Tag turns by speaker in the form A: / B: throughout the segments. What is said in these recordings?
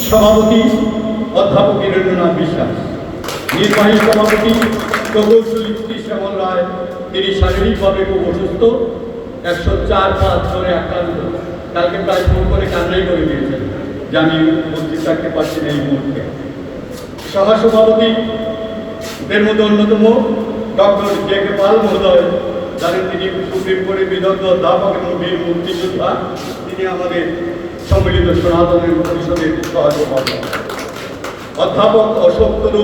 A: সভাপতি অধ্যাপক বীরেন্দ্রনাথ বিশ্বাস, নির্বাহী সভাপতি প্রকৌশলী শ্যামল রায়, তিনি শারীরিকভাবে খুব অসুস্থ, 104 ধরে আক্রান্ত। কালকে প্রায় ফোন করে কান্নাই করে দিয়েছেন যে আমি উপস্থিত থাকতে পারছি না এই মুহূর্তে। সহসভাপতিদের মধ্যে অন্যতম ডক্টর জে.কে. পাল মহোদয়, জানেন তিনি সুপ্রিম কোর্টের বিদগ্ধ অধ্যাপক এবং বীর মুক্তিযোদ্ধা, তিনি আমাদের সম্মিলিত সনাতন পরিষদের সহসভাপতি। অধ্যাপক অশোক তরু,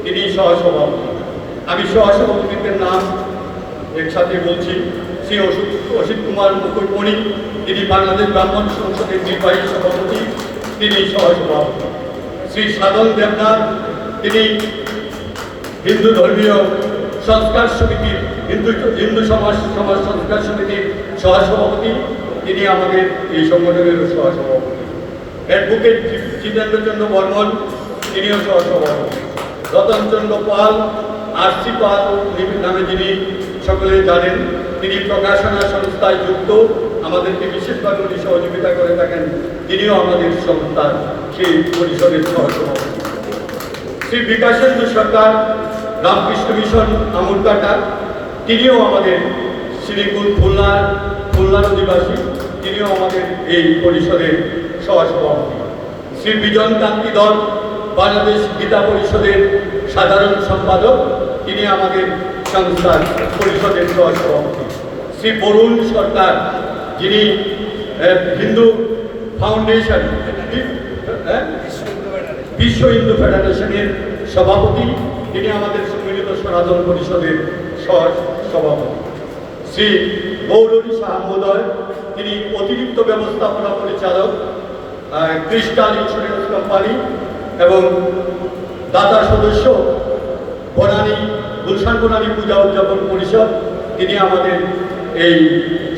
A: তিনি সহসভাপতি। আমি সহসভাপতিদের নাম একসাথে বলছি। শ্রী অসিত কুমার মুকুটমণি, তিনি বাংলাদেশ ব্রাহ্মণ সংসদের নির্বাহী সভাপতি, তিনি সহসভাপতি। শ্রী সাধন দেবনাথ, তিনি হিন্দু ধর্মীয় সংস্কার সমিতির হিন্দু সমাজ সংস্কার সমিতির সহসভাপতি, তিনি আমাদের এই সংগঠনের সহসভাপতি। অ্যাডভোকেট জিতেন্দ্রচন্দ্র বর্মন, তিনিও সহসভাপতি। রতনচন্দ্র পাল, আর.সি. পাল নামে যিনি সকলে জানেন, তিনি প্রকাশনা সংস্থায় যুক্ত, আমাদেরকে বিশেষভাবে উনি সহযোগিতা করে থাকেন, তিনিও আমাদের সংস্থার সেই পরিষদের সহসভাপতি। শ্রী বিকাশেন্দ্র সরকার, রামকৃষ্ণ মিশন আমুরকাটা, তিনিও আমাদের শ্রীকুল খুলনার অধিবাসী, তিনিও আমাদের এই পরিষদের সহসভাপতি। শ্রী বিজন কান্তি দল, বাংলাদেশ গীতা পরিষদের সাধারণ সম্পাদক, তিনি আমাদের সংস্থার পরিষদের সহসভাপতি। শ্রী বরুণ সরকার, যিনি হিন্দু ফাউন্ডেশন বিশ্ব হিন্দু ফেডারেশনের সভাপতি, তিনি আমাদের সম্মিলিত সনাতন পরিষদের সভাপতি। শ্রী গৌরী শাহ মহোদয়, তিনি অতিরিক্ত ব্যবস্থাপনা পরিচালক, ক্রিস্টাল ইন্স্যুরেন্স কোম্পানি এবং দাতা সদস্য গুলশান বনানী পূজা উদযাপন পরিষদ, তিনি আমাদের এই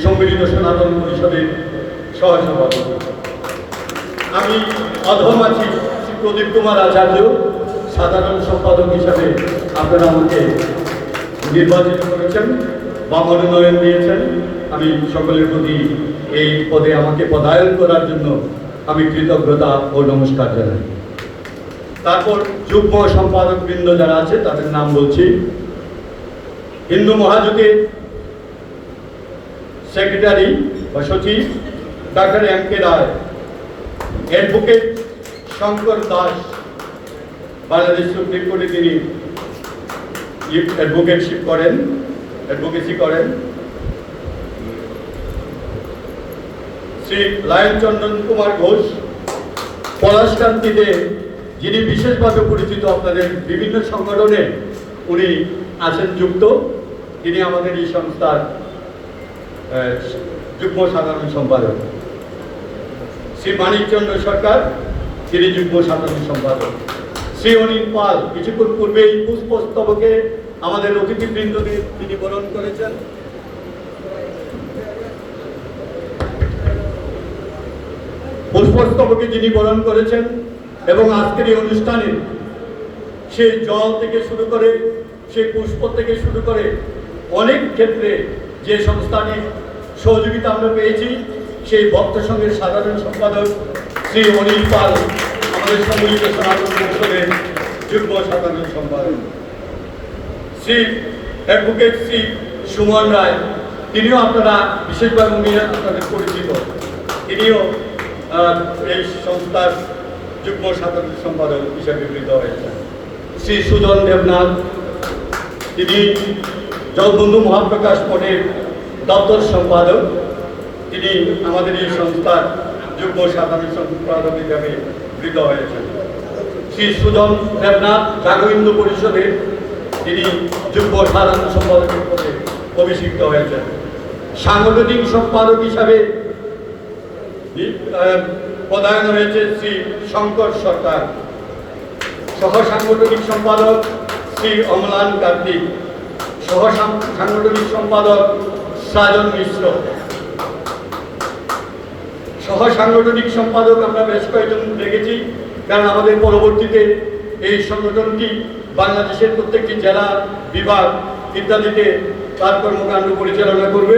A: সম্মিলিত সনাতন পরিষদের সহসভাপতি। আমি অধম আছি শ্রী প্রদীপ কুমার আচার্য, সাধারণ সম্পাদক হিসাবে আপনারা আমাকে নির্বাচিত করেছেন বা মনোনয়ন দিয়েছেন। আমি সকলের প্রতি এই পদে আমাকে পদায়ন করার জন্য আমি কৃতজ্ঞতা ও নমস্কার জানাই। তারপর যুগ্ম সম্পাদক বৃন্দ যারা আছে তাদের নাম বলছি। হিন্দু মহাজোটের সেক্রেটারি বা সচিব ডক্টর এম.কে. রায়, অ্যাডভোকেট শঙ্কর দাস, বাংলাদেশ সুপ্রিম কোর্টে তিনি অ্যাডভোকেসি করেন। শ্রী লায়নচন্দ্রন কুমার ঘোষ, পলাশকান্তিতে যিনি বিশেষভাবে পরিচিত, আপনাদের বিভিন্ন সংগঠনে উনি আছেন যুক্ত, তিনি আমাদের এই সংস্থার যুগ্ম সাধারণ সম্পাদক। শ্রী মানিকচন্দ্র সরকার, তিনি যুগ্ম সাধারণ সম্পাদক। শ্রী অনিল পাল, কিছুক্ষণ পূর্বে এই পুষ্পস্তবকে আমাদের অতিথিবৃন্দকে তিনি বরণ করেছেন। পুষ্পস্তবকে যিনি বরণ করেছেন এবং আজকের এই অনুষ্ঠানে সেই জল থেকে শুরু করে, সেই পুষ্প থেকে শুরু করে অনেক ক্ষেত্রে যে সংস্থাটির সহযোগিতা আমরা পেয়েছি, সেই ভক্ত সংঘের সাধারণ সম্পাদক শ্রী অনিল পাল, আমাদের সম্মিলিত সনাতন পরিষদের যুগ্ম সাধারণ সম্পাদক। শ্রী অ্যাডভোকেট শ্রী সুমন রায়, তিনিও আপনারা বিশেষভাবে উনি আপনাদের পরিচিত, তিনিও এই সংস্থার যুগ্ম সাধারণ সম্পাদক হিসেবে গৃহীত হয়েছেন। শ্রী সুজন দেবনাথ, তিনি জগবন্ধু মহাপ্রকাশ মঠের দপ্তর সম্পাদক, তিনি আমাদের এই সংস্থার যুগ্ম সাধারণ সম্পাদক হিসাবে গৃহীত হয়েছেন। শ্রী সুজন দেবনাথ জাগহিন্দু পরিষদের তিনি যুগ্ম সাধারণ সম্পাদকের পদে অভিষিক্ত হয়েছেন। সাংগঠনিক সম্পাদক হিসাবে পদায়ন হয়েছে শ্রী শঙ্কর সরকার। সহ সাংগঠনিক সম্পাদক শ্রী অমলান কার্তিক, সহ সাংগঠনিক সম্পাদক সাজন মিশ্র। সহ সাংগঠনিক সম্পাদক আমরা বেশ কয়েকজন দেখেছি, কারণ আমাদের পরবর্তীতে এই সংগঠনটি বাংলাদেশের প্রত্যেকটি জেলা, বিভাগ ইত্যাদিতে তার কর্মকাণ্ড পরিচালনা করবে।